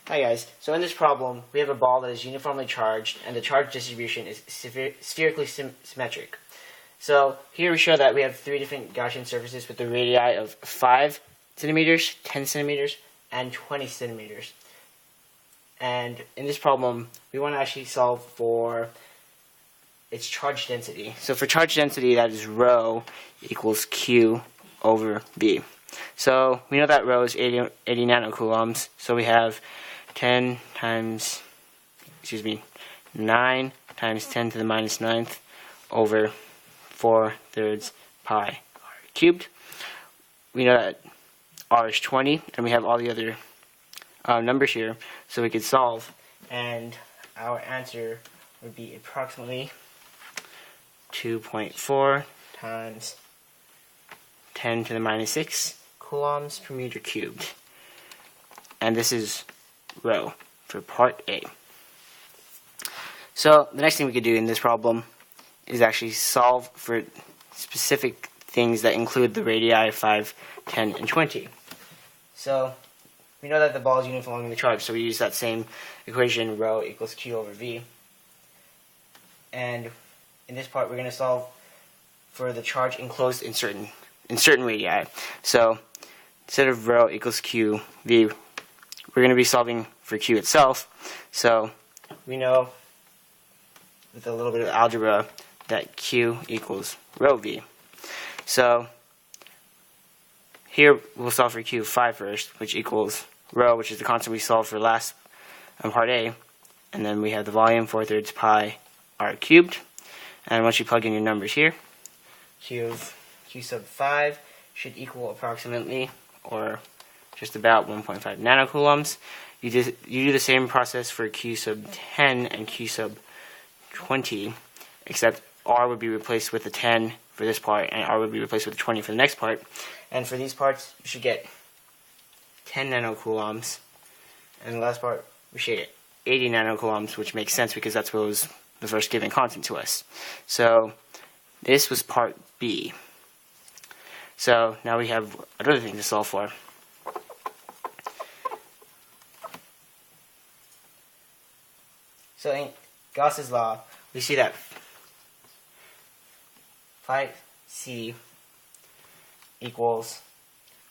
Hi guys, so in this problem we have a ball that is uniformly charged and the charge distribution is spherically symmetric. So here we show that we have three different Gaussian surfaces with the radii of 5 centimeters, 10 centimeters, and 20 centimeters. And in this problem we want to actually solve for its charge density. So for charge density, that is rho equals Q over V. So we know that rho is 80 nanocoulombs, so we have 9 times 10 to the minus 9th over 4/3 pi r cubed. We know that r is 20, and we have all the other numbers here, so we could solve, and our answer would be approximately 2.4 times 10 to the minus 6 coulombs per meter cubed. And this is rho for part A. So the next thing we could do in this problem is actually solve for specific things that include the radii of 5, 10, and 20. So we know that the ball is uniformly charged, so we use that same equation, rho equals Q over V. And in this part we're going to solve for the charge enclosed in certain radii. So instead of rho equals Q V, we're going to be solving for Q itself. So we know with a little bit of algebra that Q equals rho V. So here we'll solve for Q of 5 first, which equals rho, which is the constant we solved for last part A, and then we have the volume 4/3 pi r cubed. And once you plug in your numbers here, Q sub 5 should equal approximately, or just about, 1.5 nanocoulombs. You do the same process for Q sub 10 and Q sub 20, except R would be replaced with the 10 for this part, and R would be replaced with the 20 for the next part. And for these parts, you should get 10 nanocoulombs, and the last part, we should get 80 nanocoulombs, which makes sense because that's what was the first given constant to us. So this was part B. So now we have another thing to solve for. So in Gauss's law, we see that phi c equals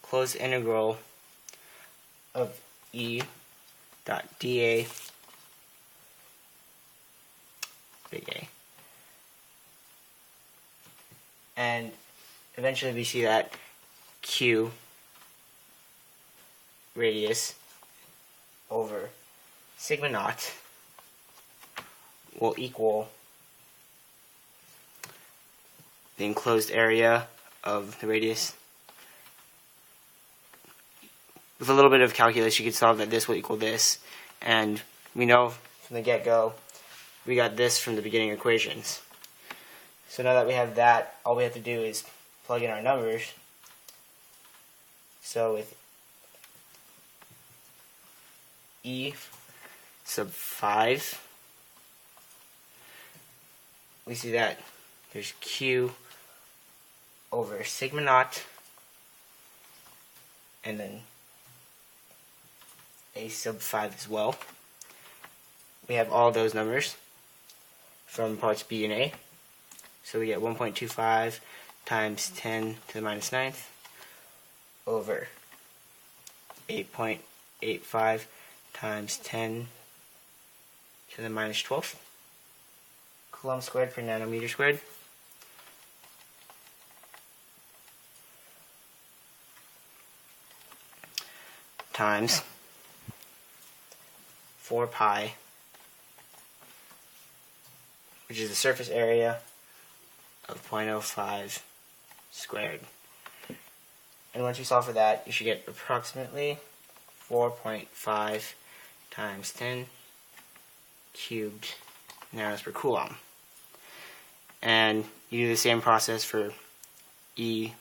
closed integral of E dot dA big A. And eventually we see that Q radius over sigma naught will equal the enclosed area of the radius. With a little bit of calculus, you could solve that this will equal this, and we know from the get-go we got this from the beginning equations. So now that we have that, all we have to do is plug in our numbers. So with E sub 5, we see that there's Q over sigma naught, and then A sub 5 as well. We have all those numbers from parts B and A. So we get 1.25 times 10 to the minus 9th over 8.85 times 10 to the minus 12th coulomb squared per nanometer squared. Times 4 pi, which is the surface area of 0.05 squared. And once you solve for that, you should get approximately 4.5 times 10 cubed nanometers per coulomb. And you do the same process for E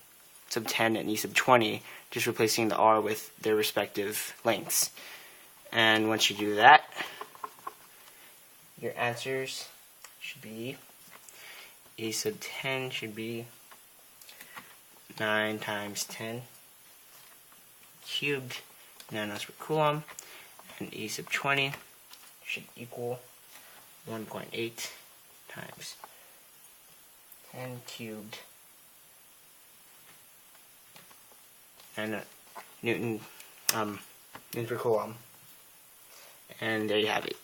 sub 10 and E sub 20, just replacing the R with their respective lengths. And once you do that, your answers should be E sub 10 should be 9 times 10 cubed nanometers per coulomb, and E sub 20 should equal 1.8 times 10 cubed and Newton per Coulomb. And there you have it.